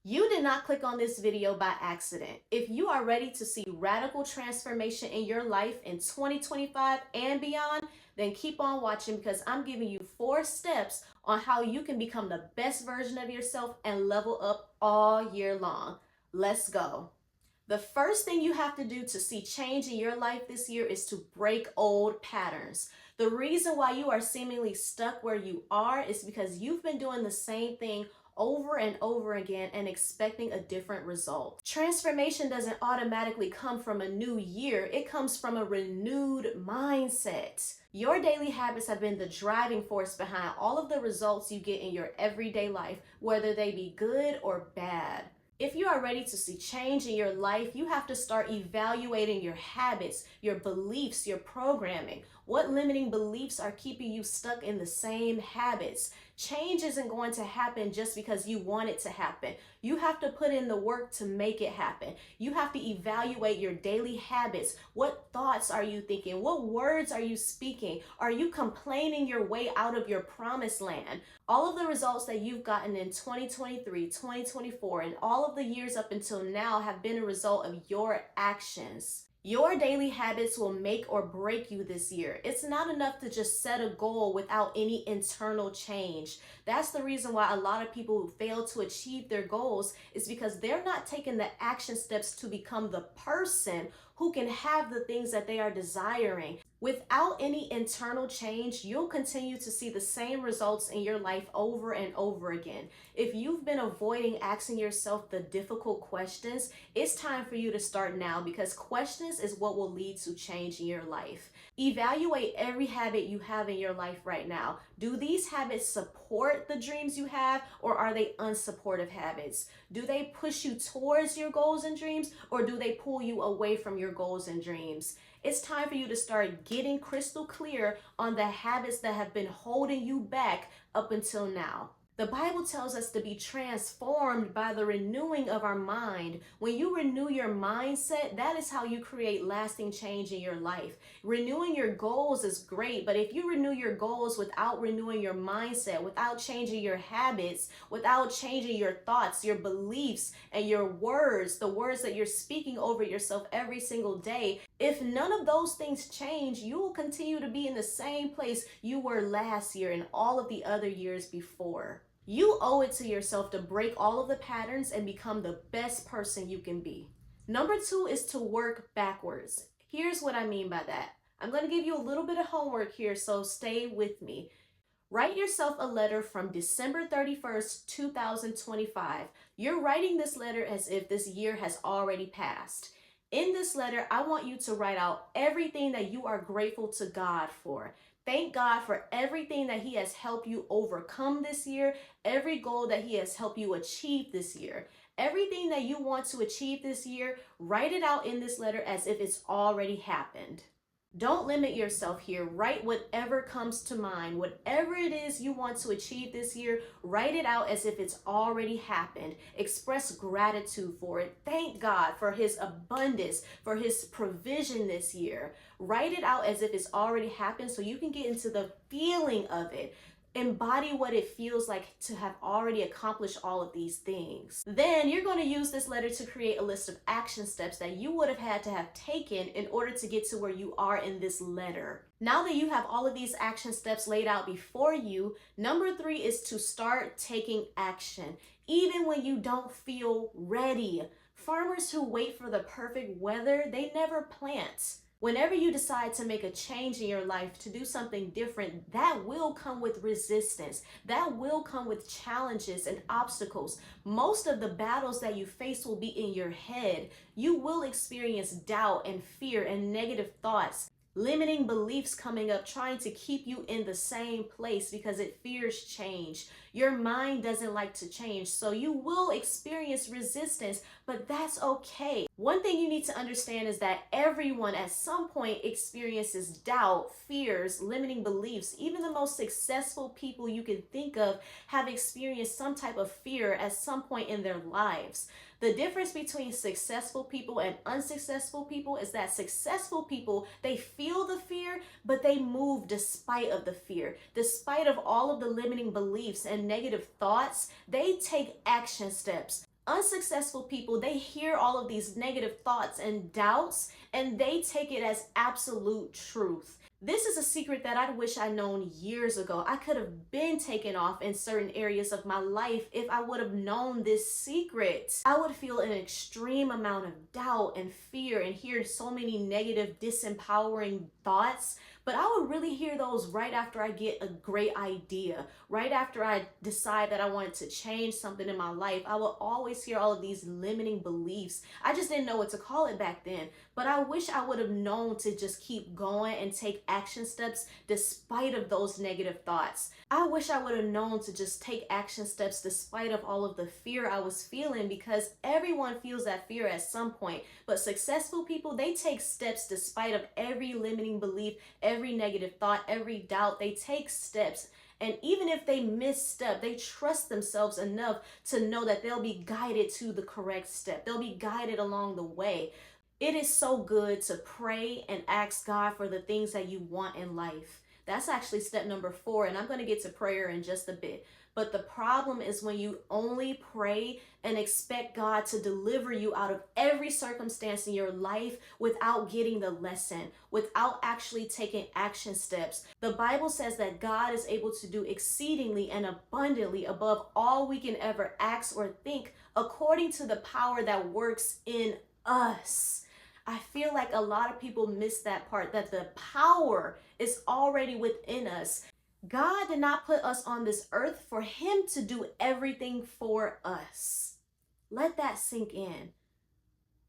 You did not click on this video by accident. If you are ready to see radical transformation in your life in 2025 and beyond, then keep on watching because I'm giving you 4 steps on how you can become the best version of yourself and level up all year long. Let's go. The first thing you have to do to see change in your life this year is to break old patterns. The reason why you are seemingly stuck where you are is because you've been doing the same thing over and over again and expecting a different result. Transformation doesn't automatically come from a new year, it comes from a renewed mindset. Your daily habits have been the driving force behind all of the results you get in your everyday life, whether they be good or bad. If you are ready to see change in your life, you have to start evaluating your habits, your beliefs, your programming. What limiting beliefs are keeping you stuck in the same habits? Change isn't going to happen just because you want it to happen. You have to put in the work to make it happen. You have to evaluate your daily habits. What thoughts are you thinking? What words are you speaking? Are you complaining your way out of your promised land? All of the results that you've gotten in 2023, 2024, and all of the years up until now have been a result of your actions. Your daily habits will make or break you this year. It's not enough to just set a goal without any internal change. That's the reason why a lot of people fail to achieve their goals is because they're not taking the action steps to become the person who can have the things that they are desiring. Without any internal change, you'll continue to see the same results in your life over and over again. If you've been avoiding asking yourself the difficult questions, it's time for you to start now because questions is what will lead to change in your life. Evaluate every habit you have in your life right now. Do these habits support the dreams you have, or are they unsupportive habits? Do they push you towards your goals and dreams, or do they pull you away from your goals and dreams? It's time for you to start getting crystal clear on the habits that have been holding you back up until now. The Bible tells us to be transformed by the renewing of our mind. When you renew your mindset, that is how you create lasting change in your life. Renewing your goals is great, but if you renew your goals without renewing your mindset, without changing your habits, without changing your thoughts, your beliefs, and your words, the words that you're speaking over yourself every single day, if none of those things change, you will continue to be in the same place you were last year and all of the other years before. You owe it to yourself to break all of the patterns and become the best person you can be. Number 2 is to work backwards. Here's what I mean by that. I'm going to give you a little bit of homework here, so stay with me. Write yourself a letter from December 31st, 2025. You're writing this letter as if this year has already passed. In this letter, I want you to write out everything that you are grateful to God for. Thank God for everything that He has helped you overcome this year, every goal that He has helped you achieve this year. Everything that you want to achieve this year, write it out in this letter as if it's already happened. Don't limit yourself here. Write whatever comes to mind. Whatever it is you want to achieve this year, write it out as if it's already happened. Express gratitude for it. Thank God for His abundance, for His provision this year. Write it out as if it's already happened so you can get into the feeling of it. Embody what it feels like to have already accomplished all of these things. Then you're going to use this letter to create a list of action steps that you would have had to have taken in order to get to where you are in this letter. Now that you have all of these action steps laid out before you, number 3 is to start taking action, even when you don't feel ready. Farmers who wait for the perfect weather, they never plant. Whenever you decide to make a change in your life, to do something different, that will come with resistance. That will come with challenges and obstacles. Most of the battles that you face will be in your head. You will experience doubt and fear and negative thoughts, limiting beliefs coming up, trying to keep you in the same place because it fears change. Your mind doesn't like to change, so you will experience resistance, but that's okay. One thing you need to understand is that everyone at some point experiences doubt, fears, limiting beliefs. Even the most successful people you can think of have experienced some type of fear at some point in their lives. The difference between successful people and unsuccessful people is that successful people, they feel the fear, but they move despite of the fear. Despite of all of the limiting beliefs and negative thoughts, they take action steps. Unsuccessful people, they hear all of these negative thoughts and doubts and they take it as absolute truth. This is a secret that I wish I'd known years ago. I could have been taken off in certain areas of my life if I would have known this secret. I would feel an extreme amount of doubt and fear and hear so many negative, disempowering thoughts. But I would really hear those right after I get a great idea, right after I decide that I wanted to change something in my life. I will always hear all of these limiting beliefs. I just didn't know what to call it back then. But I wish I would have known to just keep going and take action steps despite of those negative thoughts. I wish I would have known to just take action steps despite of all of the fear I was feeling, because everyone feels that fear at some point. But successful people, they take steps despite of every limiting belief, every negative thought, every doubt. They take steps. And even if they misstep, they trust themselves enough to know that they'll be guided to the correct step. They'll be guided along the way. It is so good to pray and ask God for the things that you want in life. That's actually step number 4, and I'm going to get to prayer in just a bit. But the problem is when you only pray and expect God to deliver you out of every circumstance in your life without getting the lesson, without actually taking action steps. The Bible says that God is able to do exceedingly and abundantly above all we can ever ask or think, according to the power that works in us. I feel like a lot of people miss that part, that the power is already within us. God did not put us on this earth for him to do everything for us. Let that sink in.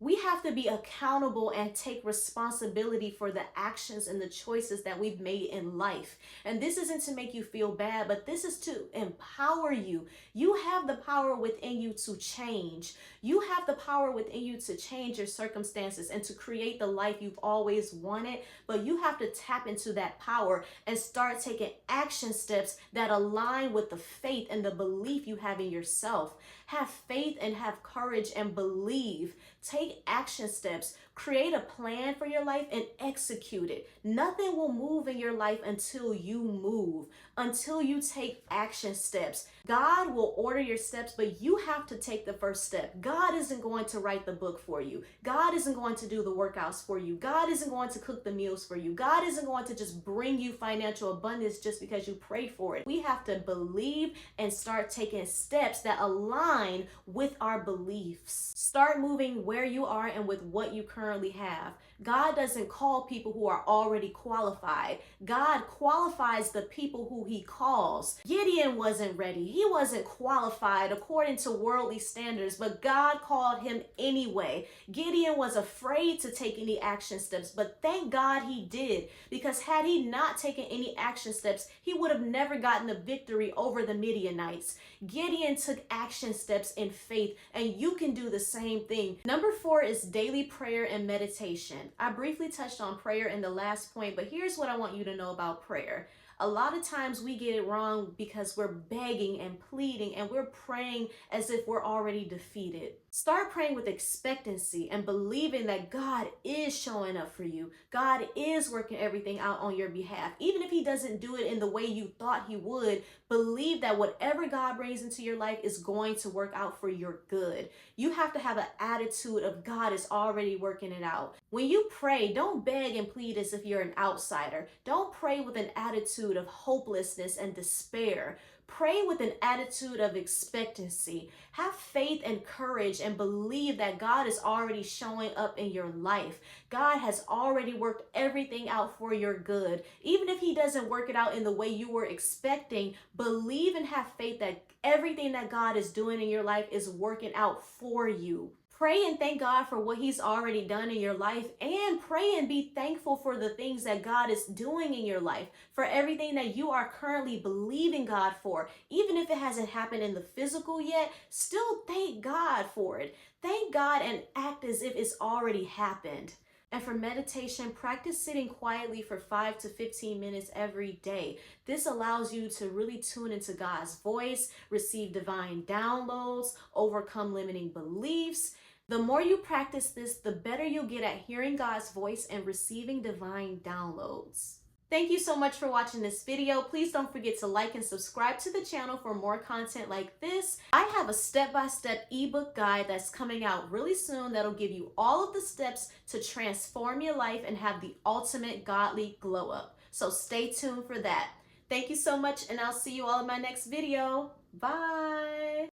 We have to be accountable and take responsibility for the actions and the choices that we've made in life. And this isn't to make you feel bad, but this is to empower you. You have the power within you to change. You have the power within you to change your circumstances and to create the life you've always wanted. But you have to tap into that power and start taking action steps that align with the faith and the belief you have in yourself. Have faith and have courage and believe. Take action steps. Create a plan for your life and execute it. Nothing will move in your life until you move, until you take action steps. God will order your steps, but you have to take the first step. God isn't going to write the book for you. God isn't going to do the workouts for you. God isn't going to cook the meals for you. God isn't going to just bring you financial abundance just because you pray for it. We have to believe and start taking steps that align with our beliefs. Start moving where you are and with what you currently have. God doesn't call people who are already qualified. God qualifies the people who he calls. Gideon wasn't ready. He wasn't qualified according to worldly standards, but God called him anyway. Gideon was afraid to take any action steps, but thank God he did, because had he not taken any action steps, he would have never gotten the victory over the Midianites. Gideon took action steps in faith, and you can do the same thing. Number 4 is daily prayer and meditation. I briefly touched on prayer in the last point, but here's what I want you to know about prayer. A lot of times we get it wrong because we're begging and pleading and we're praying as if we're already defeated. Start praying with expectancy and believing that God is showing up for you. God is working everything out on your behalf. Even if he doesn't do it in the way you thought he would, believe that whatever God brings into your life is going to work out for your good. You have to have an attitude of God is already working it out. When you pray, don't beg and plead as if you're an outsider. Don't pray with an attitude of hopelessness and despair. Pray with an attitude of expectancy. Have faith and courage and believe that God is already showing up in your life. God has already worked everything out for your good. Even if he doesn't work it out in the way you were expecting, believe and have faith that everything that God is doing in your life is working out for you. Pray and thank God for what he's already done in your life, and pray and be thankful for the things that God is doing in your life, for everything that you are currently believing God for. Even if it hasn't happened in the physical yet, still thank God for it. Thank God and act as if it's already happened. And for meditation, practice sitting quietly for 5 to 15 minutes every day. This allows you to really tune into God's voice, receive divine downloads, overcome limiting beliefs. The more you practice this, the better you'll get at hearing God's voice and receiving divine downloads. Thank you so much for watching this video. Please don't forget to like and subscribe to the channel for more content like this. I have a step-by-step ebook guide that's coming out really soon that'll give you all of the steps to transform your life and have the ultimate godly glow up. So stay tuned for that. Thank you so much, and I'll see you all in my next video. Bye.